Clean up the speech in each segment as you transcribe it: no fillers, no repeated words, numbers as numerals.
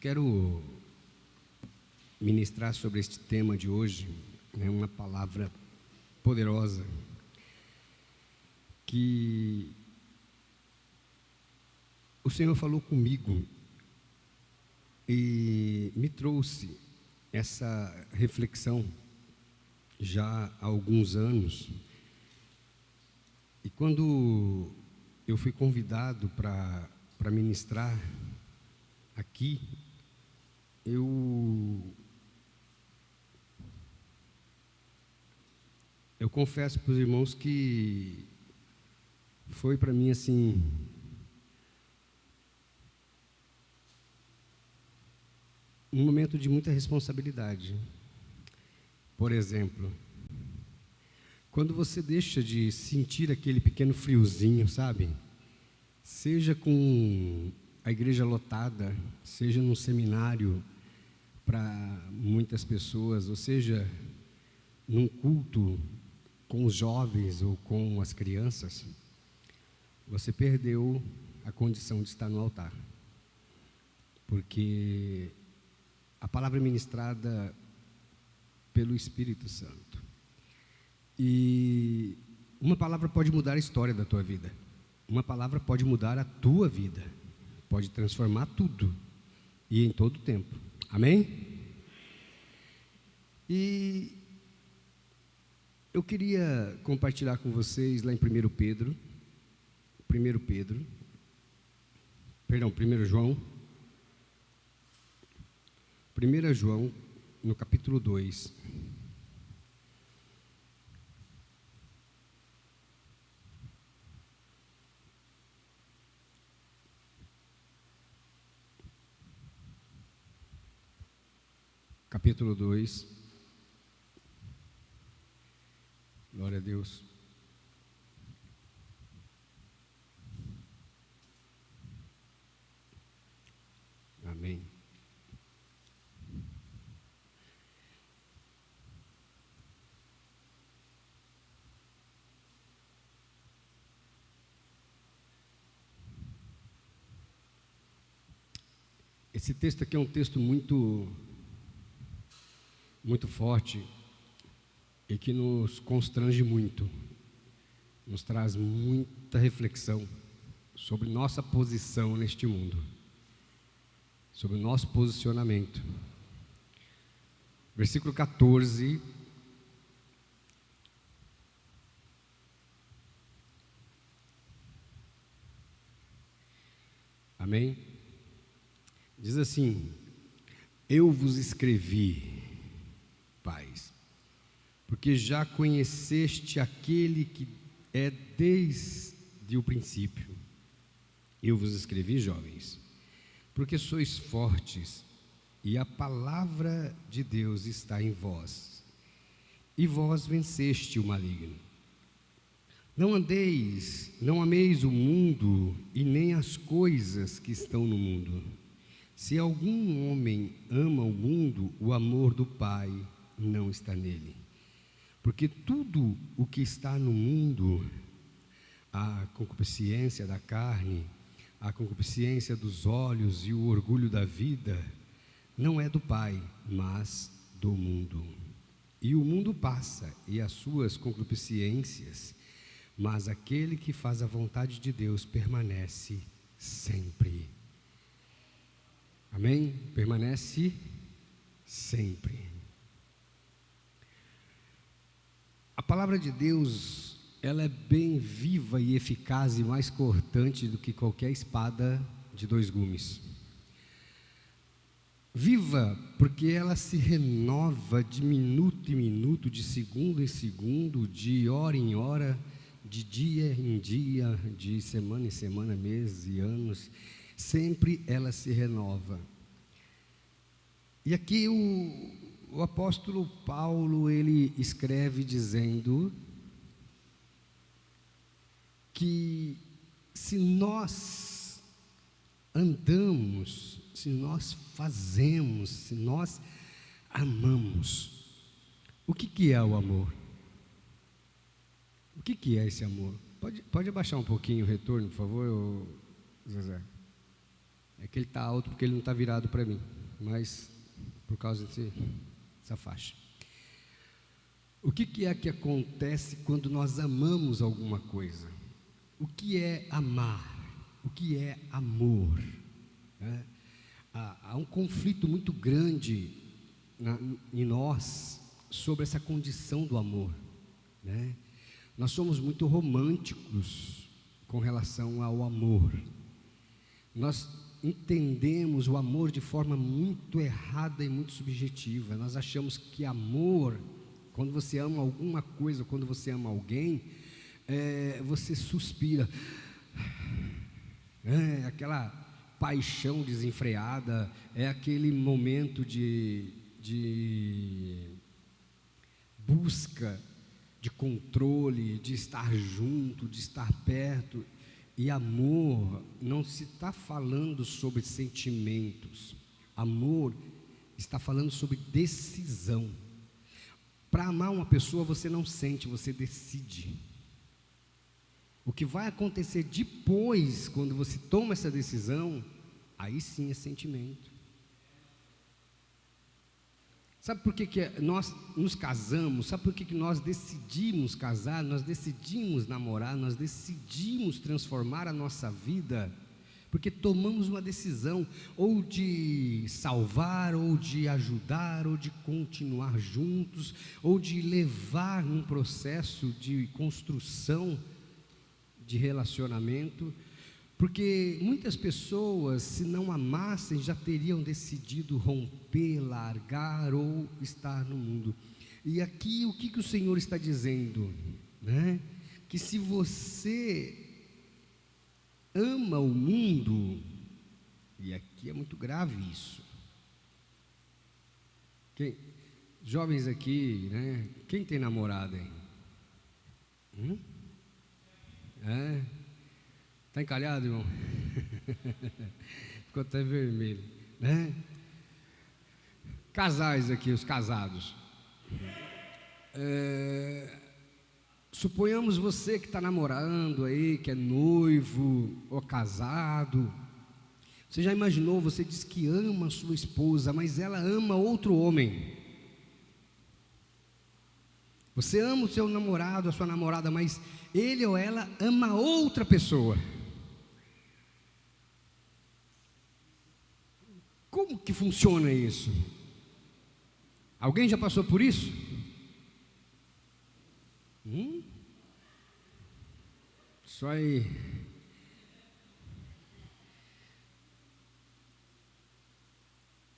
quero ministrar sobre este tema de hoje, uma palavra poderosa que o Senhor falou comigo e me trouxe essa reflexão já há alguns anos. E quando eu fui convidado para ministrar aqui, eu confesso para os irmãos que foi para mim assim um momento de muita responsabilidade. Por exemplo, quando você deixa de sentir aquele pequeno friozinho, sabe? Seja com a igreja lotada, seja num seminário para muitas pessoas, ou seja, num culto com os jovens ou com as crianças, você perdeu a condição de estar no altar. Porque a palavra é ministrada pelo Espírito Santo. E uma palavra pode mudar a história da tua vida. Uma palavra pode mudar a tua vida. Pode transformar tudo. E em todo tempo. Amém? E eu queria compartilhar com vocês lá em 1 João. 1 João, no capítulo 2. Capítulo 2. Glória a Deus. Amém. Esse texto aqui é um texto muito forte e que nos constrange muito, nos traz muita reflexão sobre nossa posição neste mundo, sobre o nosso posicionamento. Versículo 14. Amém? Diz assim: eu vos escrevi, pais, porque já conheceste aquele que é desde o princípio. Eu vos escrevi, jovens, porque sois fortes, e a palavra de Deus está em vós, e vós venceste o maligno. Não ameis o mundo, e nem as coisas que estão no mundo. Se algum homem ama o mundo, o amor do Pai não está nele. Porque tudo o que está no mundo, a concupiscência da carne, a concupiscência dos olhos e o orgulho da vida, não é do Pai, mas do mundo. E o mundo passa, e as suas concupiscências, mas aquele que faz a vontade de Deus permanece sempre. Amém? Permanece sempre. A palavra de Deus, ela é bem viva e eficaz e mais cortante do que qualquer espada de 2 gumes. Viva, porque ela se renova de minuto em minuto, de segundo em segundo, de hora em hora, de dia em dia, de semana em semana, meses e anos. Sempre ela se renova. E aqui o apóstolo Paulo, ele escreve dizendo que se nós andamos, se nós fazemos, se nós amamos, o que é o amor? O que é esse amor? Pode abaixar um pouquinho o retorno, por favor, Zezé? É que ele está alto porque ele não está virado para mim, mas por causa dessa faixa. O que é que acontece quando nós amamos alguma coisa? O que é amar? O que é amor? Há um conflito muito grande em nós sobre essa condição do amor, né? Nós somos muito românticos com relação ao amor. Nós entendemos o amor de forma muito errada e muito subjetiva. Nós achamos que amor, quando você ama alguma coisa, quando você ama alguém, você suspira, aquela paixão desenfreada, é aquele momento de busca, de controle, de estar junto, de estar perto. E amor não se está falando sobre sentimentos. Amor está falando sobre decisão. Para amar uma pessoa você não sente, você decide. O que vai acontecer depois, quando você toma essa decisão, aí sim é sentimento. Sabe por que nós nos casamos? Sabe por que nós decidimos casar? Nós decidimos namorar? Nós decidimos transformar a nossa vida? Porque tomamos uma decisão, ou de salvar, ou de ajudar, ou de continuar juntos, ou de levar num processo de construção de relacionamento. Porque muitas pessoas, se não amassem, já teriam decidido romper, largar ou estar no mundo. E aqui o que o Senhor está dizendo, né? Que se você ama o mundo, e aqui é muito grave isso. Jovens aqui, né? Quem tem namorada aí? Está encalhado, irmão? Ficou até vermelho, né? Casais aqui, os casados. Suponhamos você que está namorando aí, que é noivo ou casado. Você já imaginou, você diz que ama a sua esposa, mas ela ama outro homem. Você ama o seu namorado, a sua namorada, mas ele ou ela ama outra pessoa. Como que funciona isso? Alguém já passou por isso? Isso aí.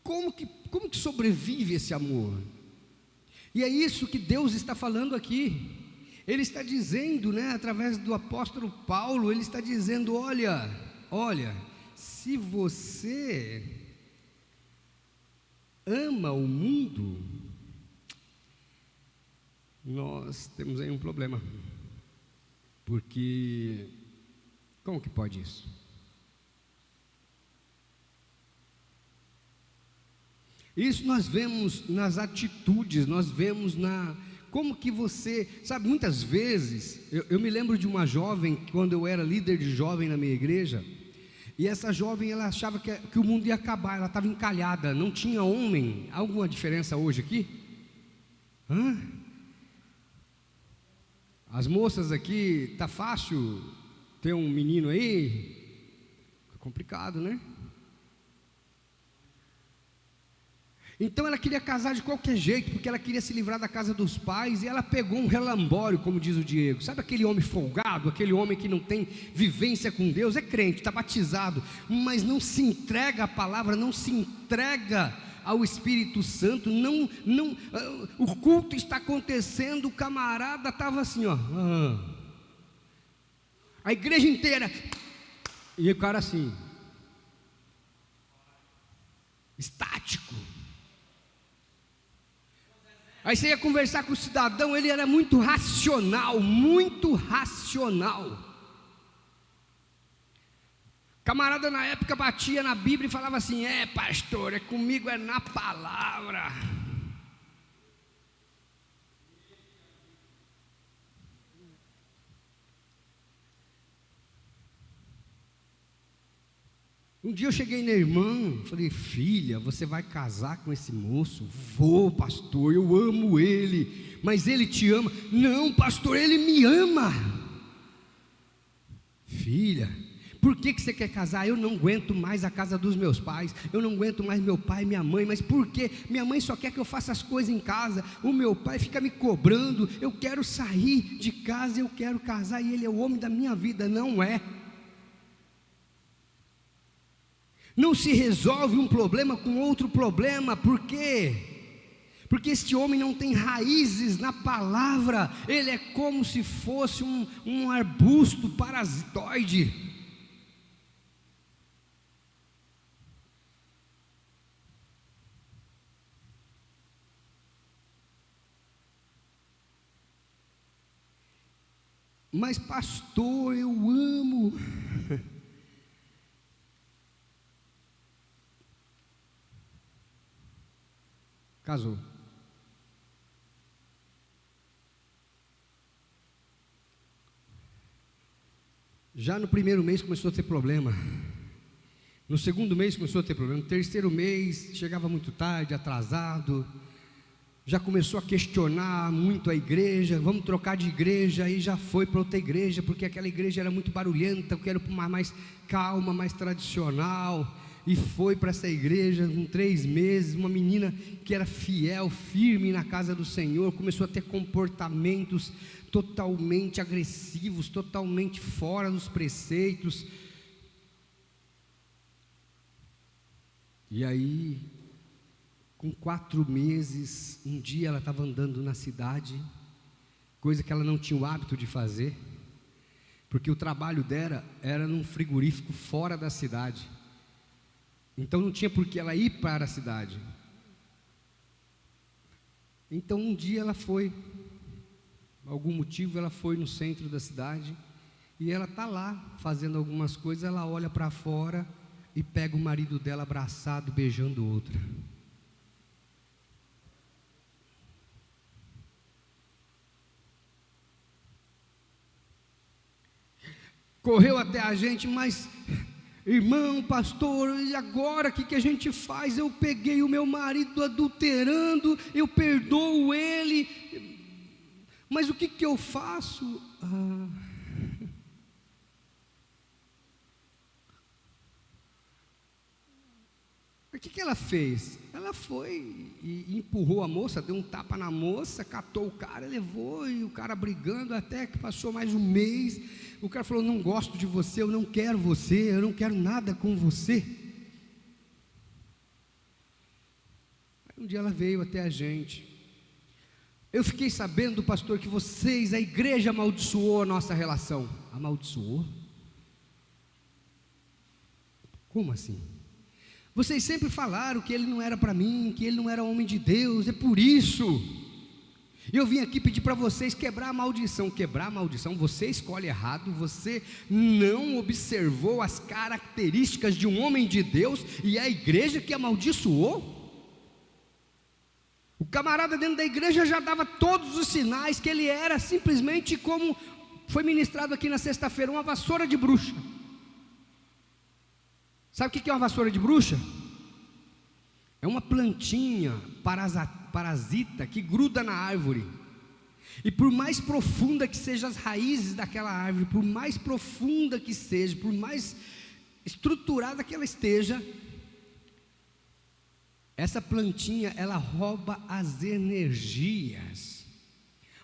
Como que sobrevive esse amor? E é isso que Deus está falando aqui. Ele está dizendo, né, através do apóstolo Paulo, ele está dizendo: olha, se você ama o mundo, nós temos aí um problema. Porque, como que pode isso? Isso nós vemos nas atitudes, nós vemos como que você, sabe, muitas vezes, eu me lembro de uma jovem, quando eu era líder de jovem na minha igreja, e essa jovem, ela achava que o mundo ia acabar, ela estava encalhada, não tinha homem. Alguma diferença hoje aqui? As moças aqui, está fácil ter um menino aí? É complicado, né? Então ela queria casar de qualquer jeito, porque ela queria se livrar da casa dos pais, e ela pegou um relambório, como diz o Diego. Sabe aquele homem folgado, aquele homem que não tem vivência com Deus, é crente, está batizado, mas não se entrega à palavra, não se entrega ao Espírito Santo, o culto está acontecendo, o camarada estava assim, a igreja inteira, e o cara assim, estático. Aí você ia conversar com o cidadão, ele era muito racional, Camarada na época batia na Bíblia e falava assim: pastor, comigo é na palavra. Um dia eu cheguei na irmã, falei: filha, você vai casar com esse moço? Vou, pastor, eu amo ele, mas ele te ama? Não, pastor, ele me ama. Filha, por que você quer casar? Eu não aguento mais a casa dos meus pais, eu não aguento mais meu pai e minha mãe. Mas por quê? Minha mãe só quer que eu faça as coisas em casa, o meu pai fica me cobrando, eu quero sair de casa, eu quero casar, e ele é o homem da minha vida. Não é. Não se resolve um problema com outro problema. Por quê? Porque este homem não tem raízes na palavra, ele é como se fosse um arbusto parasitoide. Mas pastor, eu amo. Casou. Já no primeiro mês começou a ter problema. No segundo mês começou a ter problema. No terceiro mês chegava muito tarde, atrasado. Já começou a questionar muito a igreja. Vamos trocar de igreja. Aí já foi para outra igreja, porque aquela igreja era muito barulhenta. Eu quero para uma mais calma, mais tradicional. E foi para essa igreja com 3 meses. Uma menina que era fiel, firme na casa do Senhor, começou a ter comportamentos totalmente agressivos, totalmente fora dos preceitos. E aí, com 4 meses, um dia ela estava andando na cidade, coisa que ela não tinha o hábito de fazer, porque o trabalho dela era num frigorífico fora da cidade. Então não tinha por que ela ir para a cidade. Então um dia ela foi, por algum motivo ela foi no centro da cidade, e ela está lá fazendo algumas coisas. Ela olha para fora e pega o marido dela abraçado, beijando outra. Correu até a gente: mas irmão, pastor, e agora o que a gente faz? Eu peguei o meu marido adulterando, eu perdoo ele, mas o que eu faço? O que ela fez? Ela foi e empurrou a moça, deu um tapa na moça, catou o cara, levou, e o cara brigando, até que passou mais um mês. O cara falou: não gosto de você, eu não quero você, eu não quero nada com você. Aí um dia ela veio até a gente: eu fiquei sabendo, pastor, que vocês, a igreja, amaldiçoou a nossa relação. Amaldiçoou? Como assim? Vocês sempre falaram que ele não era para mim, que ele não era homem de Deus, é por isso. Eu vim aqui pedir para vocês quebrar a maldição. Quebrar a maldição? Você escolhe errado, você não observou as características de um homem de Deus, e é a igreja que amaldiçoou. O camarada dentro da igreja já dava todos os sinais que ele era simplesmente, como foi ministrado aqui na sexta-feira, uma vassoura de bruxa. Sabe o que é uma vassoura de bruxa? É uma plantinha parasita que gruda na árvore, e por mais profunda que sejam as raízes daquela árvore, por mais profunda que seja, por mais estruturada que ela esteja, essa plantinha, ela rouba as energias.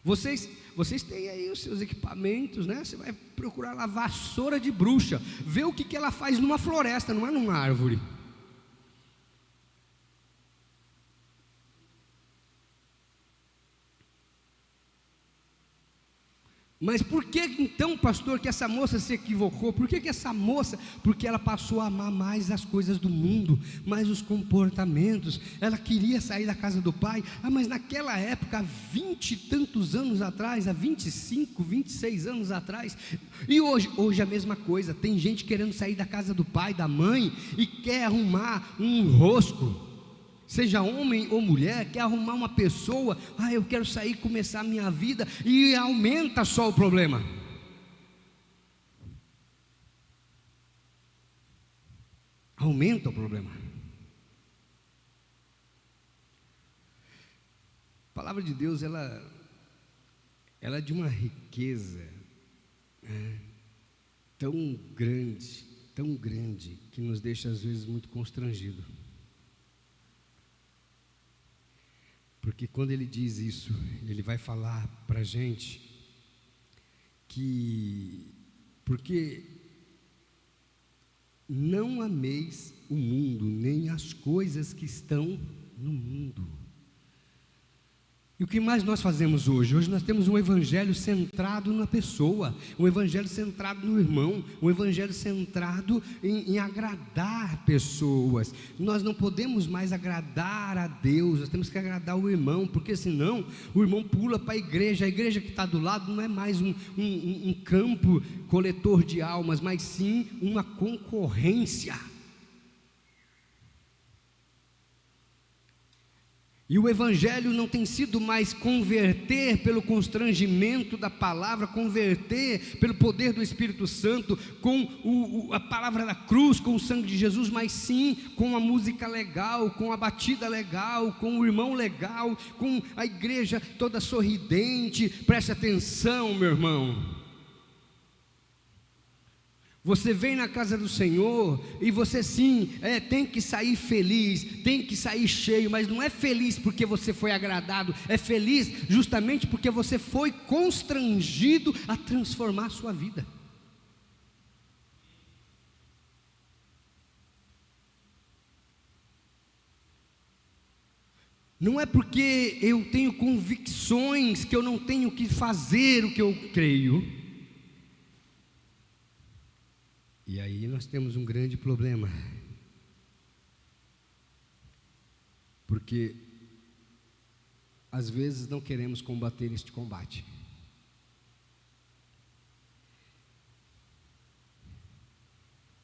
Vocês têm aí os seus equipamentos, né? Você vai procurar lá vassoura de bruxa, ver o que ela faz numa floresta, não é numa árvore. Mas por que então, pastor, que essa moça se equivocou? Por que essa moça? Porque ela passou a amar mais as coisas do mundo, mais os comportamentos. Ela queria sair da casa do pai. Mas naquela época, há 20 e tantos anos atrás, há 25, 26 anos atrás, e hoje a mesma coisa. Tem gente querendo sair da casa do pai, da mãe, e quer arrumar um rosco, seja homem ou mulher, quer arrumar uma pessoa. Eu quero sair, começar a minha vida, e aumenta só o problema. aumenta o problema. A palavra de Deus, ela é de uma riqueza tão grande, que nos deixa às vezes muito constrangido. Porque quando ele diz isso, ele vai falar para a gente porque não ameis o mundo, nem as coisas que estão no mundo. E o que mais nós fazemos hoje? Hoje nós temos um evangelho centrado na pessoa, um evangelho centrado no irmão, um evangelho centrado em agradar pessoas. Nós não podemos mais agradar a Deus, nós temos que agradar o irmão, porque senão o irmão pula para a igreja que está do lado não é mais um campo coletor de almas, mas sim uma concorrência. E o evangelho não tem sido mais converter pelo constrangimento da palavra, converter pelo poder do Espírito Santo, com a palavra da cruz, com o sangue de Jesus, mas sim com a música legal, com a batida legal, com o irmão legal, com a igreja toda sorridente. Preste atenção, meu irmão. Você vem na casa do Senhor e você sim, tem que sair feliz, tem que sair cheio, mas não é feliz porque você foi agradado, é feliz justamente porque você foi constrangido a transformar a sua vida. Não é porque eu tenho convicções que eu não tenho que fazer o que eu creio. E aí nós temos um grande problema, porque às vezes não queremos combater este combate.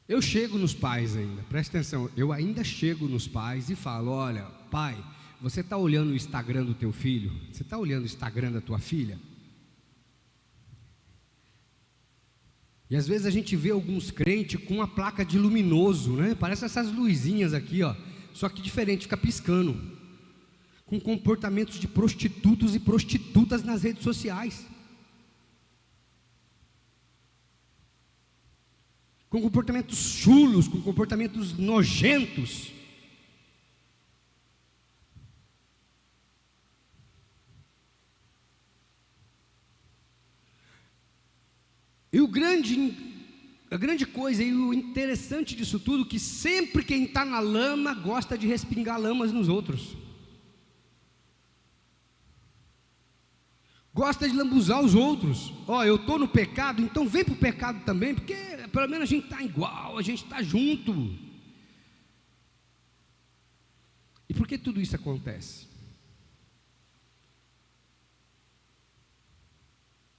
Eu chego nos pais ainda, presta atenção, eu ainda chego nos pais e falo: olha, pai, você está olhando o Instagram do teu filho? Você está olhando o Instagram da tua filha? E às vezes a gente vê alguns crentes com uma placa de luminoso, né? Parece essas luzinhas aqui, ó. Só que diferente, fica piscando. Com comportamentos de prostitutos e prostitutas nas redes sociais. Com comportamentos chulos, com comportamentos nojentos. E a grande coisa e o interessante disso tudo, que sempre quem está na lama gosta de respingar lamas nos outros. Gosta de lambuzar os outros. Eu estou no pecado, então vem para o pecado também, porque pelo menos a gente está igual, a gente está junto. E por que tudo isso acontece?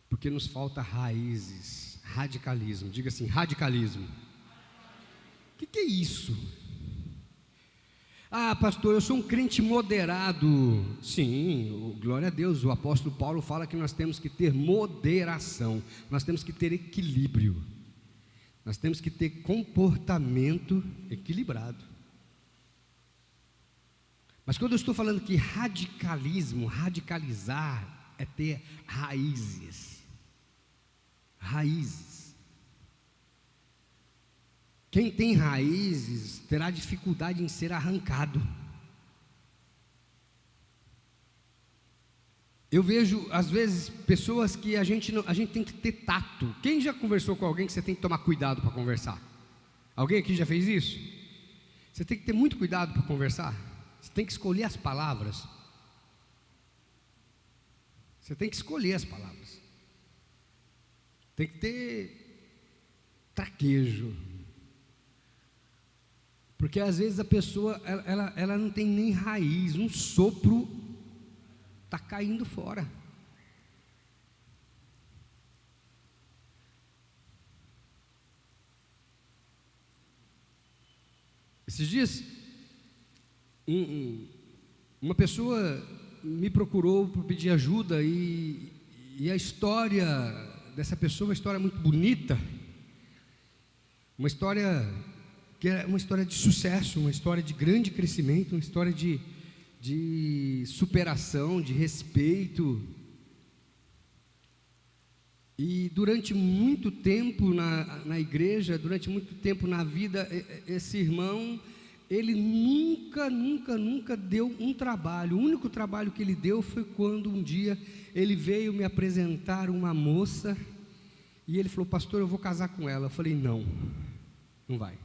Porque nos falta raízes, radicalismo. Diga assim, radicalismo. O que é isso? Ah, pastor, eu sou um crente moderado. Sim, glória a Deus, o apóstolo Paulo fala que nós temos que ter moderação, nós temos que ter equilíbrio, nós temos que ter comportamento equilibrado. Mas quando eu estou falando que radicalismo, radicalizar, é ter raízes. Raízes. Quem tem raízes terá dificuldade em ser arrancado. Eu vejo às vezes pessoas que a gente tem que ter tato. Quem já conversou com alguém que você tem que tomar cuidado para conversar? Alguém aqui já fez isso? Você tem que ter muito cuidado para conversar. Você tem que escolher as palavras. Você tem que escolher as palavras. Tem que ter traquejo. Porque às vezes a pessoa, ela não tem nem raiz, um sopro está caindo fora. Esses dias, uma pessoa me procurou para pedir ajuda e a história dessa pessoa é uma história muito bonita, uma história que é uma história de sucesso, uma história de grande crescimento, uma história de superação, de respeito. E durante muito tempo na igreja, durante muito tempo na vida, esse irmão, ele nunca deu um trabalho. O único trabalho que ele deu foi quando um dia ele veio me apresentar uma moça, e ele falou: pastor, eu vou casar com ela. Eu falei: não vai.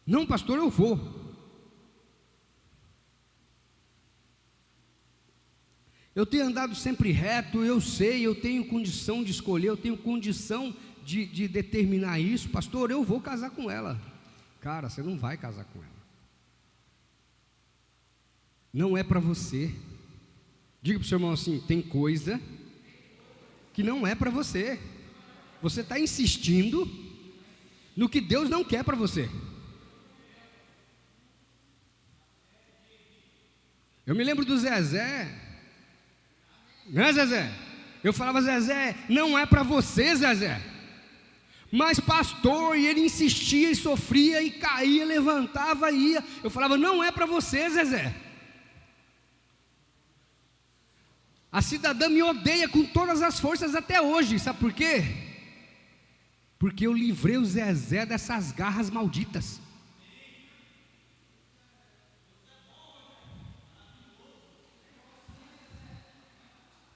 Não, pastor, eu vou. Eu tenho andado sempre reto, eu sei, eu tenho condição de escolher, eu tenho condição de determinar isso. Pastor, eu vou casar com ela. Cara, você não vai casar com ela. Não é para você. Diga para o seu irmão assim: tem coisa que não é para você. Você está insistindo no que Deus não quer para você. Eu me lembro do Zezé. Né, Zezé? Eu falava: Zezé, não é para você, Zezé. Mas pastor, e ele insistia e sofria e caía, levantava e ia. Eu falava: não é para você, Zezé. A cidadã me odeia com todas as forças até hoje. Sabe por quê? Porque eu livrei o Zezé dessas garras malditas.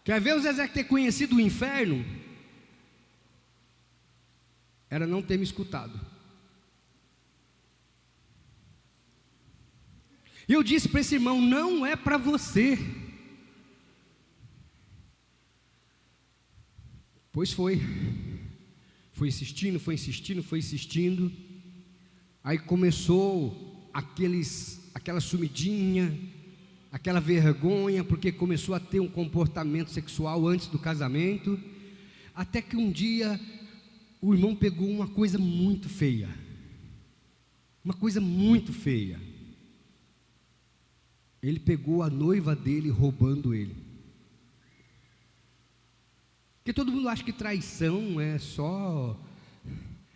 Quer ver o Zezé ter conhecido o inferno? Era não ter me escutado. E eu disse para esse irmão: não é para você. Pois foi insistindo. Aí começou aquela sumidinha, aquela vergonha, porque começou a ter um comportamento sexual antes do casamento, até que um dia o irmão pegou uma coisa muito feia. Ele pegou a noiva dele roubando ele. Porque todo mundo acha que traição é só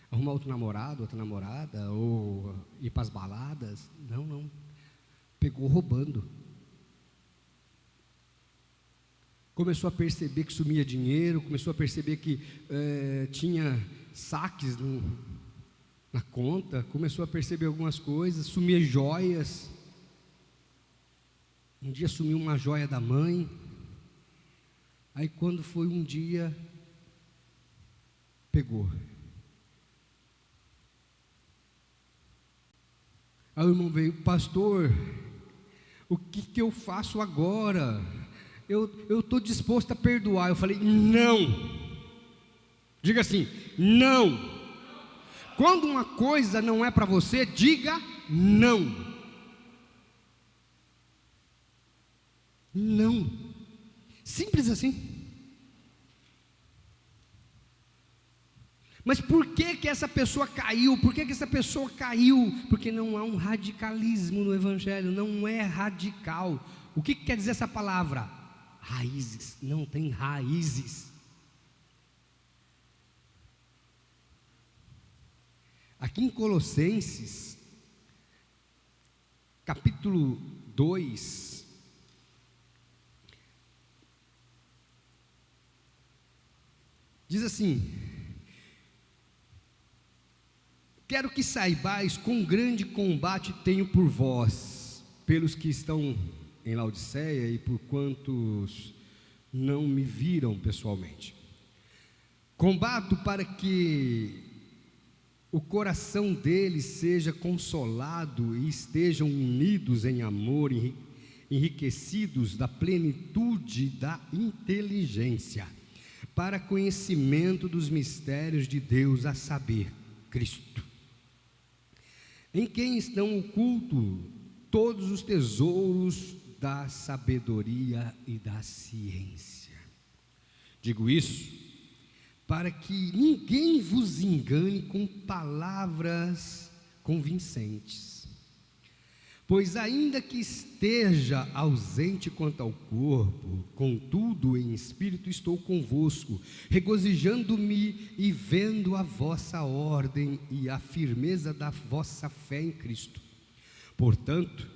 arrumar outro namorado, outra namorada, ou ir para as baladas. Não. Pegou roubando. Começou a perceber que sumia dinheiro, começou a perceber que tinha saques na conta, começou a perceber algumas coisas, sumia joias. Um dia sumiu uma joia da mãe. Aí quando foi um dia, pegou. Aí o irmão veio: pastor, o que eu faço agora? Eu estou disposto a perdoar. Eu falei: não. Diga assim: não. Quando uma coisa não é para você, diga não. Não. Simples assim. Mas por que essa pessoa caiu? Por que essa pessoa caiu? Porque não há um radicalismo no Evangelho, não é radical. O que quer dizer essa palavra? Raízes, não tem raízes. Aqui em Colossenses, capítulo 2, diz assim: quero que saibais quão grande combate tenho por vós, pelos que estão em Laodiceia e por quantos não me viram pessoalmente. Combato para que o coração deles seja consolado e estejam unidos em amor, enriquecidos da plenitude da inteligência, para conhecimento dos mistérios de Deus, a saber, Cristo, em quem estão ocultos todos os tesouros da sabedoria e da ciência. Digo isso para que ninguém vos engane com palavras convincentes, Pois ainda que esteja ausente quanto ao corpo, contudo em espírito estou convosco, regozijando-me e vendo a vossa ordem e a firmeza da vossa fé em Cristo. Portanto,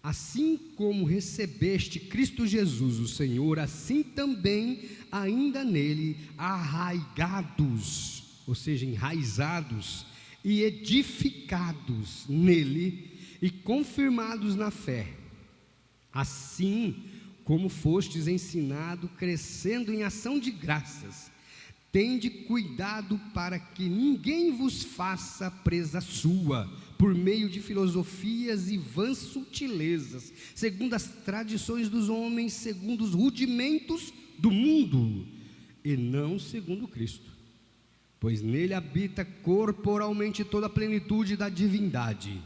assim como recebeste Cristo Jesus, o Senhor, assim também ainda nele arraigados, ou seja, enraizados e edificados nele, e confirmados na fé, assim como fostes ensinado, crescendo em ação de graças, tende cuidado para que ninguém vos faça presa sua, por meio de filosofias e vãs sutilezas, segundo as tradições dos homens, segundo os rudimentos do mundo, e não segundo Cristo, pois nele habita corporalmente toda a plenitude da divindade,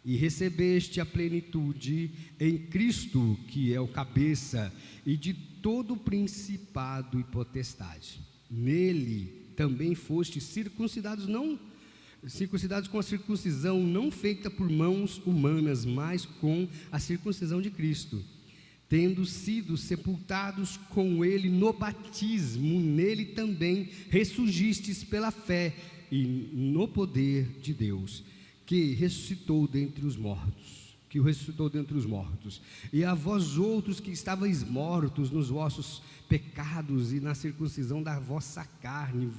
e recebeste a plenitude em Cristo, que é o cabeça, e de todo principado e potestade. Nele também fostes circuncidados com a circuncisão não feita por mãos humanas, mas com a circuncisão de Cristo, tendo sido sepultados com ele no batismo, nele também ressurgistes pela fé e no poder de Deus, que ressuscitou dentre os mortos, e a vós outros que estáveis mortos nos vossos pecados e na circuncisão da vossa carne,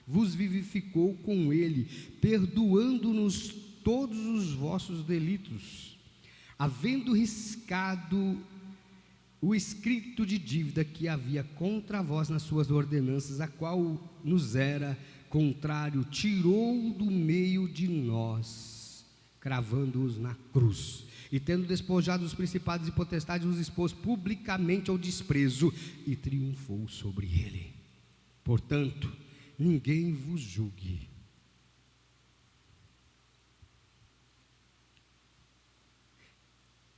vos vivificou com ele, perdoando-nos todos os vossos delitos, havendo riscado o escrito de dívida que havia contra vós nas suas ordenanças, a qual nos era contrário, tirou do meio de nós, cravando-os na cruz, e tendo despojado os principados e potestades, os expôs publicamente ao desprezo, e triunfou sobre ele. Portanto, ninguém vos julgue.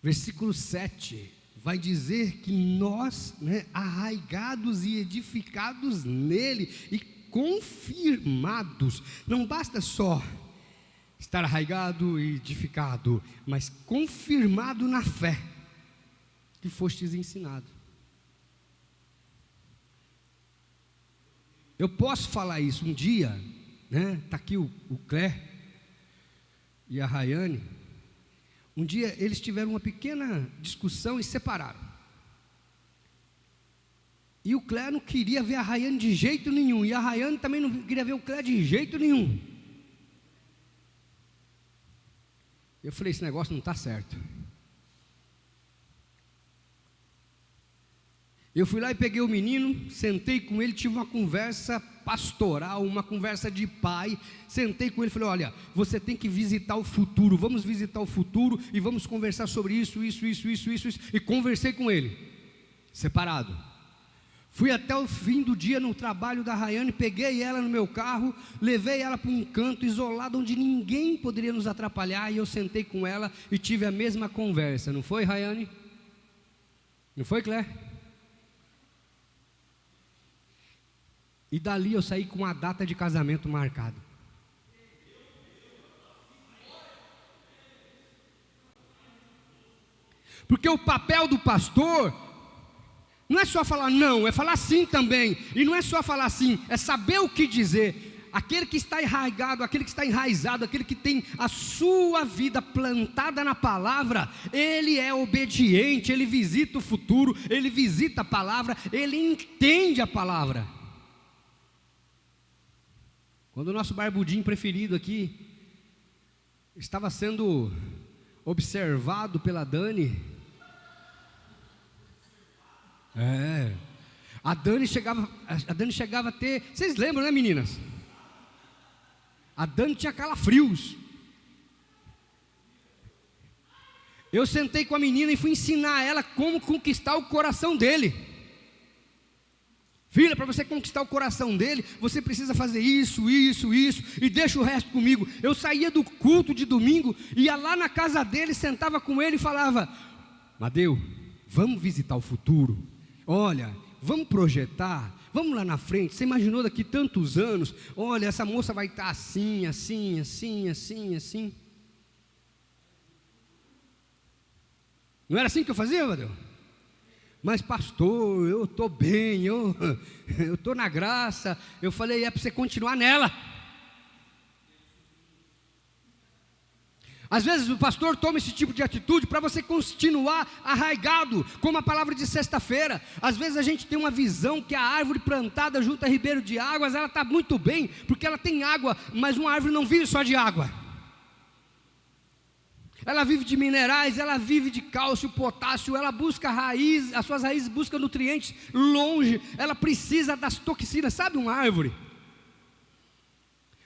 Versículo 7 vai dizer que nós, arraigados e edificados nele, e confirmados, não basta só estar arraigado e edificado, mas confirmado na fé que fostes ensinado. Eu posso falar isso um dia, está aqui o Clé e a Rayane. Um dia eles tiveram uma pequena discussão e separaram. E o Clé não queria ver a Rayane de jeito nenhum, e a Rayane também não queria ver o Clé de jeito nenhum. Eu falei, esse negócio não está certo. Eu fui lá e peguei o menino, sentei com ele, tive uma conversa pastoral, uma conversa de pai. Sentei com ele e falei, olha, você tem que visitar o futuro, vamos visitar o futuro e vamos conversar sobre isso. E conversei com ele, separado. Fui até o fim do dia no trabalho da Rayane, peguei ela no meu carro, levei ela para um canto isolado, onde ninguém poderia nos atrapalhar, e eu sentei com ela e tive a mesma conversa. Não foi, Rayane? Não foi, Clé? E dali eu saí com a data de casamento marcada. Porque o papel do pastor não é só falar não, é falar sim também. E não é só falar sim, é saber o que dizer. Aquele que está arraigado, aquele que está enraizado, aquele que tem a sua vida plantada na palavra, ele é obediente, ele visita o futuro, ele visita a palavra, ele entende a palavra. Quando o nosso barbudinho preferido aqui estava sendo observado pela Dani, a Dani chegava a ter, vocês lembram, né, meninas? A Dani tinha calafrios. Eu sentei com a menina e fui ensinar ela como conquistar o coração dele. Filha, para você conquistar o coração dele, você precisa fazer isso, e deixa o resto comigo. Eu saía do culto de domingo, ia lá na casa dele, sentava com ele e falava, Madeu, vamos visitar o futuro. Olha, vamos projetar, vamos lá na frente. Você imaginou daqui tantos anos? Olha, essa moça vai estar assim. Não era assim que eu fazia, Vadeu? Mas pastor, eu estou bem, eu estou na graça. Eu falei, é para você continuar nela. Às vezes o pastor toma esse tipo de atitude para você continuar arraigado, como a palavra de sexta-feira. Às vezes a gente tem uma visão que a árvore plantada junto a ribeiro de águas, ela está muito bem, porque ela tem água, mas uma árvore não vive só de água. Ela vive de minerais, ela vive de cálcio, potássio, ela busca raiz, as suas raízes buscam nutrientes longe, ela precisa das toxinas. Sabe uma árvore?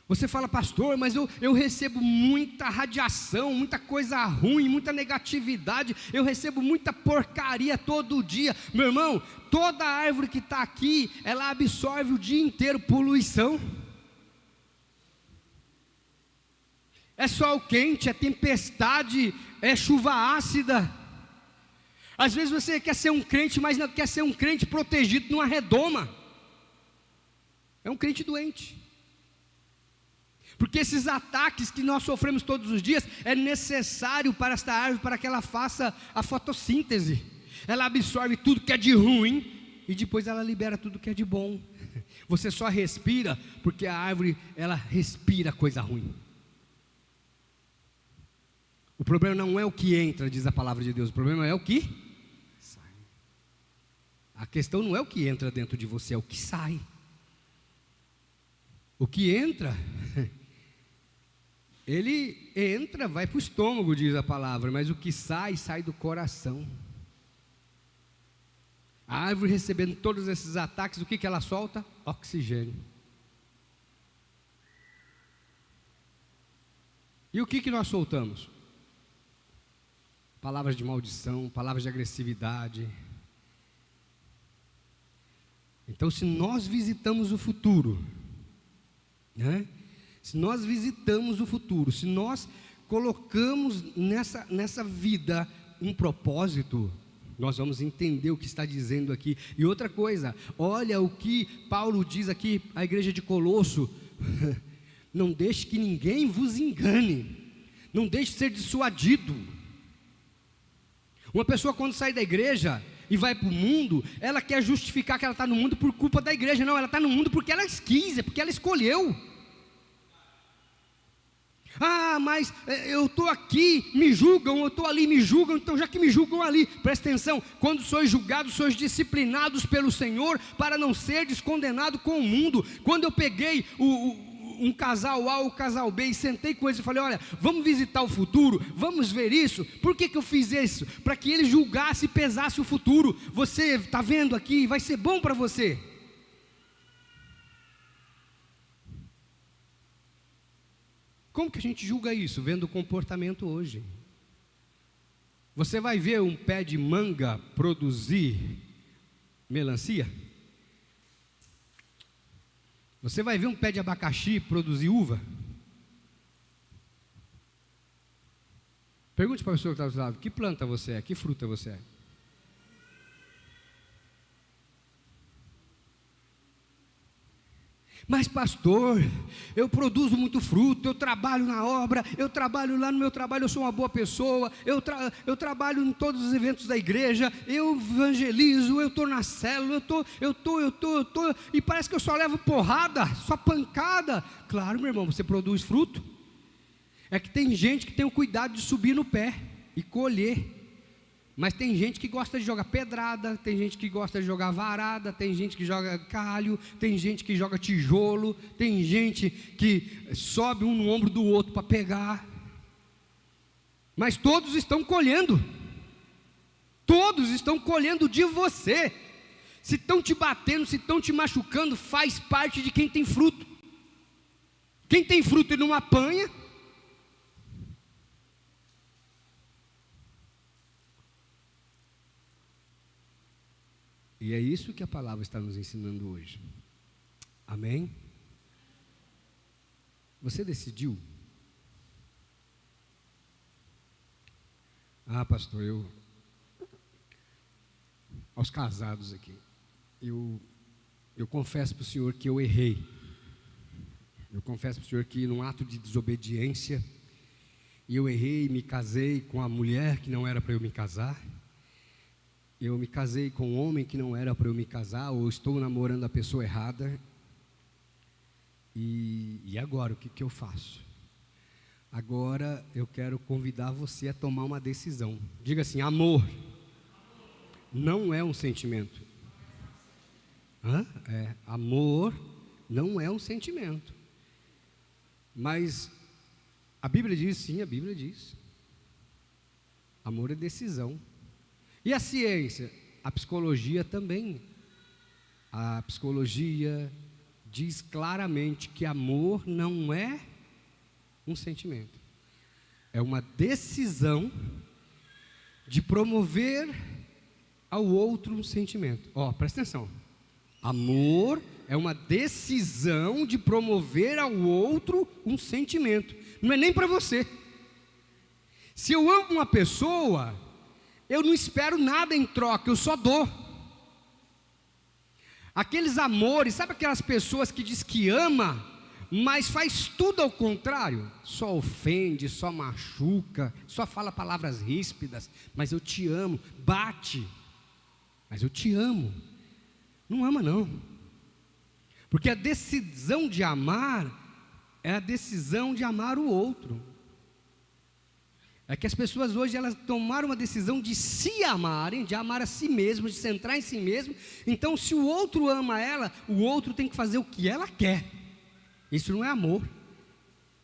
Você fala, pastor, mas eu recebo muita radiação, muita coisa ruim, muita negatividade, eu recebo muita porcaria todo dia. Meu irmão, toda árvore que está aqui, ela absorve o dia inteiro poluição. É sol quente, é tempestade, é chuva ácida. Às vezes você quer ser um crente, mas não quer ser um crente protegido numa redoma. É um crente doente. Porque esses ataques que nós sofremos todos os dias, é necessário para esta árvore, para que ela faça a fotossíntese. Ela absorve tudo que é de ruim, e depois ela libera tudo que é de bom. Você só respira, porque a árvore, ela respira coisa ruim. O problema não é o que entra, diz a palavra de Deus, o problema é o que sai. A questão não é o que entra dentro de você, é o que sai. O que entra... Ele entra, vai para o estômago, diz a palavra, mas o que sai, sai do coração. A árvore recebendo todos esses ataques, o que ela solta? Oxigênio. E o que nós soltamos? Palavras de maldição, palavras de agressividade. Então, se nós visitamos o futuro, né? Se nós visitamos o futuro, se nós colocamos nessa vida um propósito, nós vamos entender o que está dizendo aqui. E outra coisa, olha o que Paulo diz aqui à igreja de Colosso: não deixe que ninguém vos engane, não deixe de ser dissuadido. Uma pessoa quando sai da igreja e vai para o mundo, ela quer justificar que ela está no mundo por culpa da igreja. Não, ela está no mundo porque ela quis, é porque ela escolheu. Ah, mas eu estou aqui, me julgam, eu estou ali, me julgam, então já que me julgam ali, presta atenção, quando sois julgados, sois disciplinados pelo Senhor, para não seres condenados com o mundo. Quando eu peguei um casal A ou um casal B e sentei com eles e falei, olha, vamos visitar o futuro, vamos ver isso. Por que eu fiz isso? Para que eles julgassem e pesassem o futuro. Você está vendo aqui, vai ser bom para você. Como que a gente julga isso? Vendo o comportamento hoje. Você vai ver um pé de manga produzir melancia? Você vai ver um pé de abacaxi produzir uva? Pergunte para a pessoa que está do lado, que planta você é? Que fruta você é? Mas pastor, eu produzo muito fruto, eu trabalho na obra, eu trabalho lá no meu trabalho, eu sou uma boa pessoa, eu trabalho em todos os eventos da igreja, eu evangelizo, eu estou na célula, eu estou, e parece que eu só levo porrada, só pancada. Claro, meu irmão, você produz fruto. É que tem gente que tem o cuidado de subir no pé e colher. Mas tem gente que gosta de jogar pedrada, tem gente que gosta de jogar varada, tem gente que joga calho, tem gente que joga tijolo, tem gente que sobe um no ombro do outro para pegar. Mas todos estão colhendo. Todos estão colhendo de você. Se estão te batendo, se estão te machucando, faz parte de quem tem fruto. Quem tem fruto e não apanha, e é isso que a palavra está nos ensinando hoje. Amém? Você decidiu? Ah, pastor, aos casados aqui, eu confesso para o senhor que eu errei. Eu confesso para o senhor que num ato de desobediência, e eu errei, me casei com a mulher que não era para eu me casar, eu me casei com um homem que não era para eu me casar, ou estou namorando a pessoa errada, e agora, o que eu faço? Agora eu quero convidar você a tomar uma decisão. Diga assim: amor não é um sentimento. Amor não é um sentimento. Mas a Bíblia diz, sim, a Bíblia diz. Amor é decisão. E a ciência? A psicologia também. A psicologia diz claramente que amor não é um sentimento. É uma decisão de promover ao outro um sentimento. Presta atenção. Amor é uma decisão de promover ao outro um sentimento. Não é nem para você. Se eu amo uma pessoa, eu não espero nada em troca, eu só dou. Aqueles amores, sabe aquelas pessoas que diz que ama, mas faz tudo ao contrário? Só ofende, só machuca, só fala palavras ríspidas, mas eu te amo, bate, mas eu te amo. Não ama não, porque a decisão de amar é a decisão de amar o outro. É que as pessoas hoje, elas tomaram uma decisão de se amarem, de amar a si mesmo, de centrar em si mesmo. Então se o outro ama ela, o outro tem que fazer o que ela quer. Isso não é amor,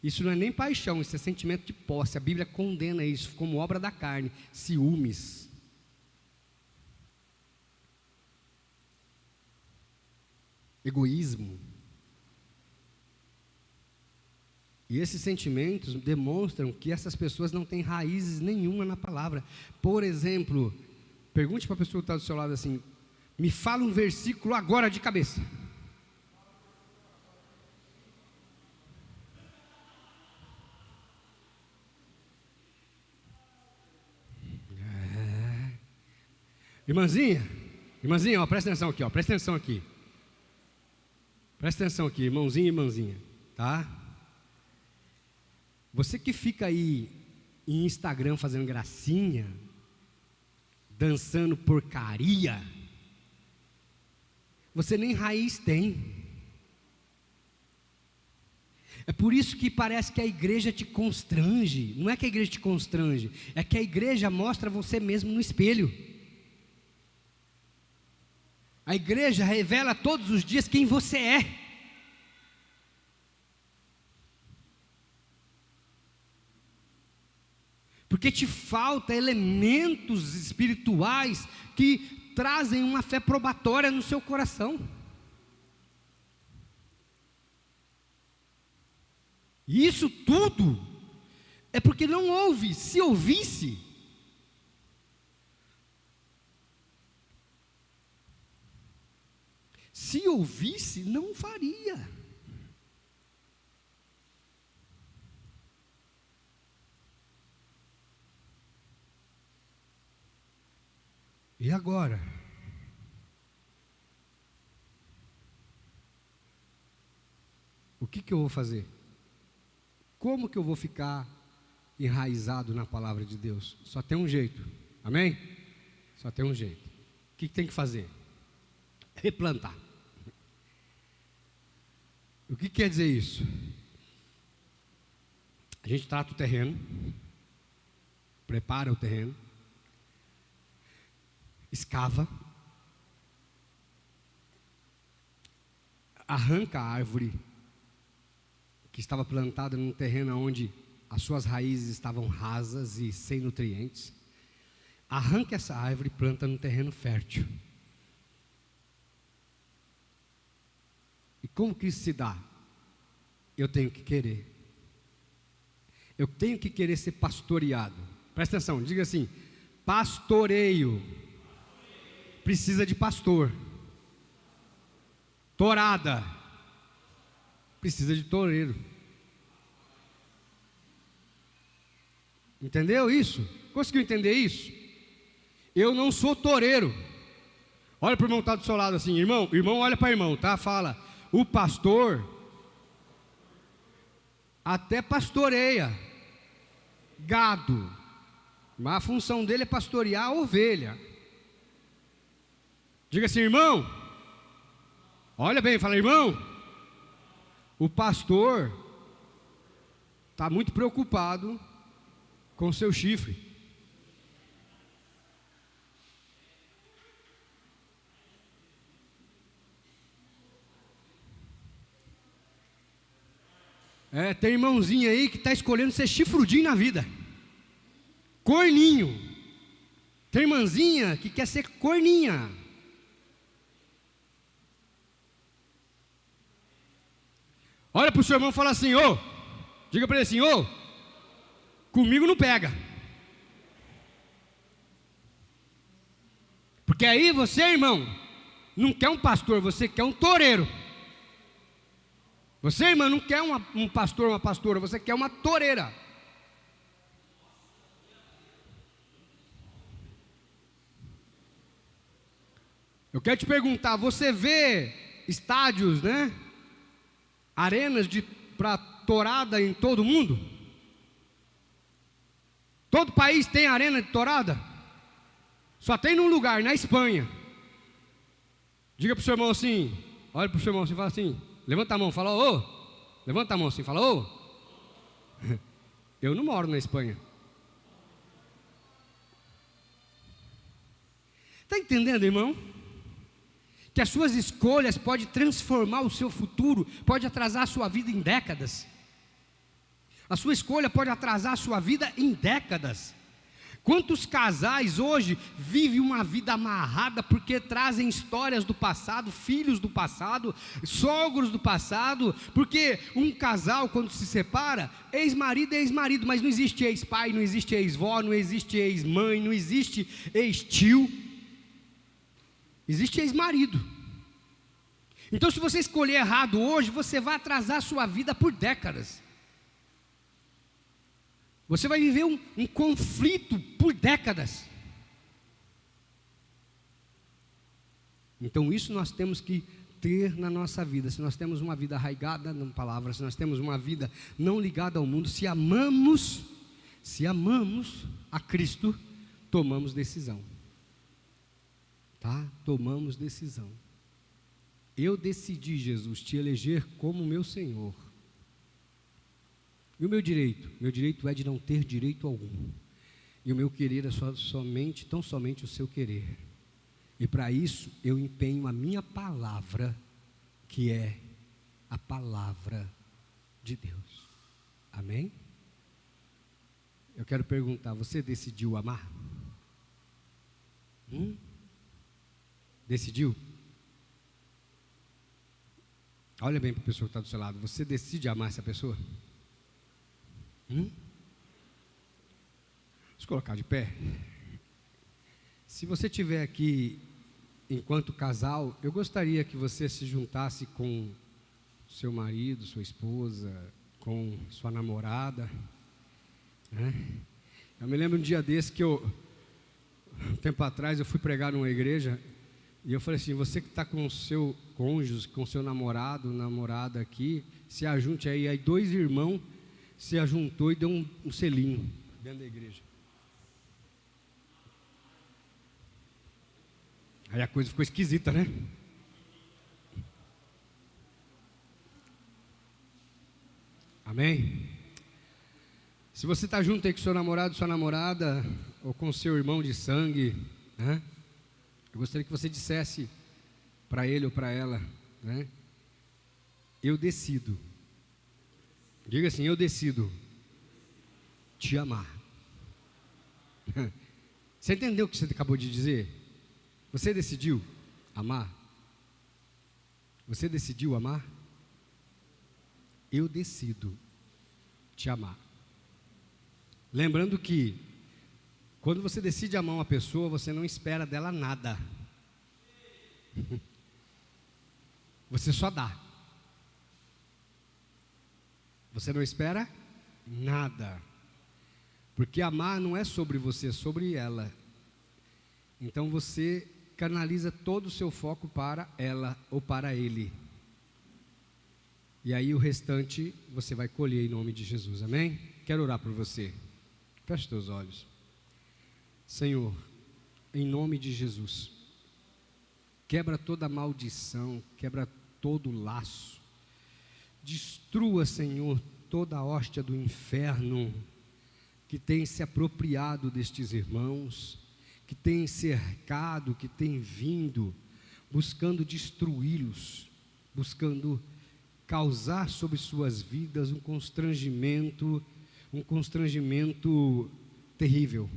isso não é nem paixão, isso é sentimento de posse. A Bíblia condena isso como obra da carne, ciúmes. Egoísmo. E esses sentimentos demonstram que essas pessoas não têm raízes nenhuma na palavra. Por exemplo, pergunte para a pessoa que está do seu lado assim: me fala um versículo agora de cabeça. Irmãzinha, presta atenção aqui, presta atenção aqui. Presta atenção aqui, irmãozinho e irmãzinha, tá? Você que fica aí em Instagram fazendo gracinha, dançando porcaria, você nem raiz tem. É por isso que parece que a igreja te constrange. Não é que a igreja te constrange, é que a igreja mostra você mesmo no espelho. A igreja revela todos os dias quem você é. Porque te falta elementos espirituais que trazem uma fé probatória no seu coração. E isso tudo é porque não ouve. Se ouvisse, não faria. E agora? O que eu vou fazer? Como que eu vou ficar enraizado na palavra de Deus? Só tem um jeito, amém? Só tem um jeito. O que tem que fazer? Replantar. O que quer dizer isso? A gente trata o terreno, prepara o terreno, escava, arranca a árvore que estava plantada num terreno onde as suas raízes estavam rasas e sem nutrientes. Arranca essa árvore e planta num terreno fértil. E como que isso se dá? Eu tenho que querer. Eu tenho que querer ser pastoreado. Presta atenção, diga assim: pastoreio precisa de pastor. Torada precisa de toureiro. Entendeu isso? Conseguiu entender isso? Eu não sou toureiro. Olha para o irmão que está do seu lado assim: irmão, olha para irmão, tá? Fala: o pastor até pastoreia, gado, mas a função dele é pastorear a ovelha. Diga assim, irmão, olha bem, fala, irmão, o pastor está muito preocupado com o seu chifre. Tem irmãozinho aí que está escolhendo ser chifrudinho na vida, corninho. Tem irmãzinha que quer ser corninha. Olha para o seu irmão e fala assim, diga para ele assim, comigo não pega. Porque aí você, irmão, não quer um pastor, você quer um toureiro. Você, irmã, não quer um pastor, uma pastora, você quer uma toureira. Eu quero te perguntar, você vê estádios, né? Arenas para tourada em todo mundo? Todo país tem arena de tourada? Só tem num lugar, na Espanha. Diga para o seu irmão assim, olha para o seu irmão assim e fala assim, levanta a mão, fala, levanta a mão assim, fala, eu não moro na Espanha. Está entendendo, irmão? Que as suas escolhas podem transformar o seu futuro, pode atrasar a sua vida em décadas. A sua escolha pode atrasar a sua vida em décadas. Quantos casais hoje vivem uma vida amarrada porque trazem histórias do passado, filhos do passado, sogros do passado, porque um casal quando se separa, ex-marido é ex-marido, mas não existe ex-pai, não existe ex-vó, não existe ex-mãe, não existe ex-tio. Existe ex-marido. Então se você escolher errado hoje, você vai atrasar a sua vida por décadas. Você vai viver um conflito por décadas. Então isso nós temos que ter na nossa vida. Se nós temos uma vida arraigada na palavra, se nós temos uma vida não ligada ao mundo, se amamos a Cristo, tomamos decisão. Tá? Tomamos decisão. Eu decidi, Jesus, te eleger como meu Senhor. E o meu direito? Meu direito é de não ter direito algum. E o meu querer é tão somente o seu querer. E para isso eu empenho a minha palavra, que é a palavra de Deus. Amém? Eu quero perguntar, você decidiu amar? Decidiu? Olha bem para a pessoa que está do seu lado. Você decide amar essa pessoa? Vamos colocar de pé. Se você estiver aqui enquanto casal, eu gostaria que você se juntasse com seu marido, sua esposa, com sua namorada, né? Eu me lembro um dia desse que um tempo atrás eu fui pregar numa igreja e eu falei assim, você que está com o seu cônjuge, com o seu namorado, namorada aqui, se ajunte aí. Aí 2 irmãos se ajuntou e deu um selinho dentro da igreja. Aí a coisa ficou esquisita, né? Amém? Se você está junto aí com seu namorado, sua namorada, ou com seu irmão de sangue, né? Eu gostaria que você dissesse para ele ou para ela, né? Eu decido. Diga assim, eu decido te amar. Você entendeu o que você acabou de dizer? Você decidiu amar? Você decidiu amar? Eu decido te amar. Lembrando que quando você decide amar uma pessoa, você não espera dela nada. Você só dá. Você não espera nada. Porque amar não é sobre você, é sobre ela. Então você canaliza todo o seu foco para ela ou para ele. E aí o restante você vai colher em nome de Jesus, amém? Quero orar por você. Feche teus olhos. Senhor, em nome de Jesus, quebra toda maldição, quebra todo laço, destrua, Senhor, toda a hóstia do inferno que tem se apropriado destes irmãos, que tem cercado, que tem vindo, buscando destruí-los, buscando causar sobre suas vidas um constrangimento terrível.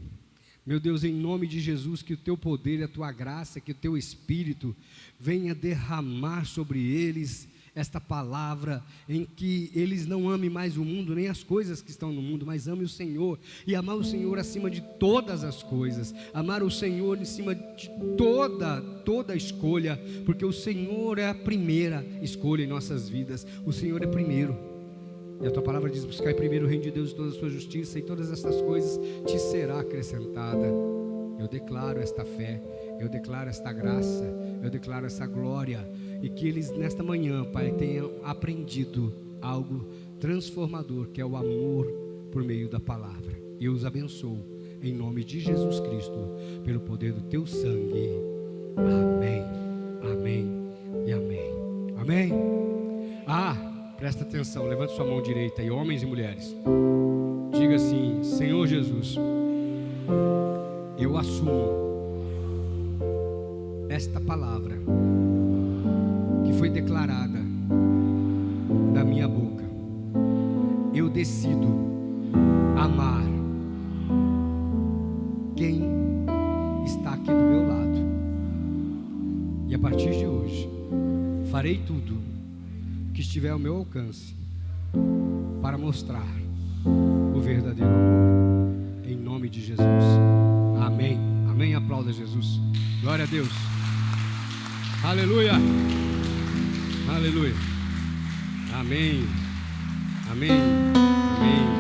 Meu Deus, em nome de Jesus, que o teu poder, a tua graça, que o teu Espírito venha derramar sobre eles esta palavra, em que eles não amem mais o mundo, nem as coisas que estão no mundo, mas amem o Senhor, e amar o Senhor acima de todas as coisas, amar o Senhor em cima de toda escolha, porque o Senhor é a primeira escolha em nossas vidas, o Senhor é primeiro, e a tua palavra diz: buscar primeiro o reino de Deus e toda a sua justiça, e todas estas coisas te será acrescentada. Eu declaro esta fé, eu declaro esta graça, eu declaro essa glória, e que eles nesta manhã, Pai, tenham aprendido algo transformador, que é o amor por meio da palavra. Eu os abençoo em nome de Jesus Cristo, pelo poder do teu sangue. Amém, amém e amém. Amém. Presta atenção, levante sua mão direita aí, homens e mulheres. Diga assim: Senhor Jesus, eu assumo esta palavra que foi declarada da minha boca. Eu decido amar quem está aqui do meu lado, e a partir de hoje farei tudo que estiver ao meu alcance para mostrar o verdadeiro amor, em nome de Jesus. Amém, amém. Aplauda Jesus, glória a Deus, aleluia, aleluia, amém, amém, amém.